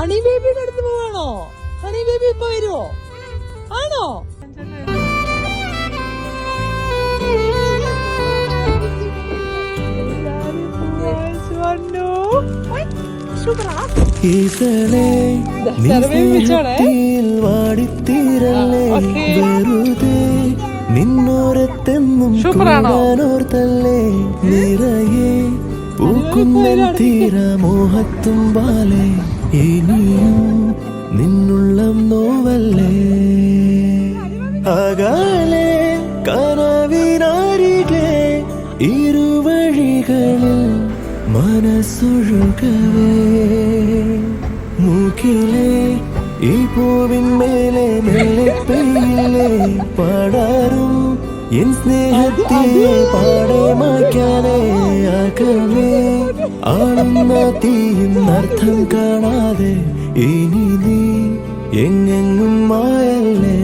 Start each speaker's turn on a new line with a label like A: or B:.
A: Honey ബേബിയുടെ അടുത്ത് പോവാണോ? ഹണി ബേബി ഇപ്പൊ വരുവോ? ആണോ?
B: നിന്നോരത്തെന്നും കൂടാനോർത്തല്ലേ നിറയെ പൂക്കുന്നൻ തീരമോഹത്തുമ്പാലെ ഇനിയും നിന്നുള്ളം നോവല്ലേ അകാലെ കനവിനരികെ ഇരുവഴികളിൽ മനസ്സൊഴുകവേ മൂക്കിലെ ഈ പൂവിന്മേലെ മെല്ലെ പെയ്യില്ലേ പാടാറും എൻ സ്നേഹത്തെ പാടെ മായ്ക്കാനേ അകമേ ആളുന്ന തീയും അർത്ഥം കാണാതെ ഇനി നീ എങ്ങെങ്ങും മായല്ലേ.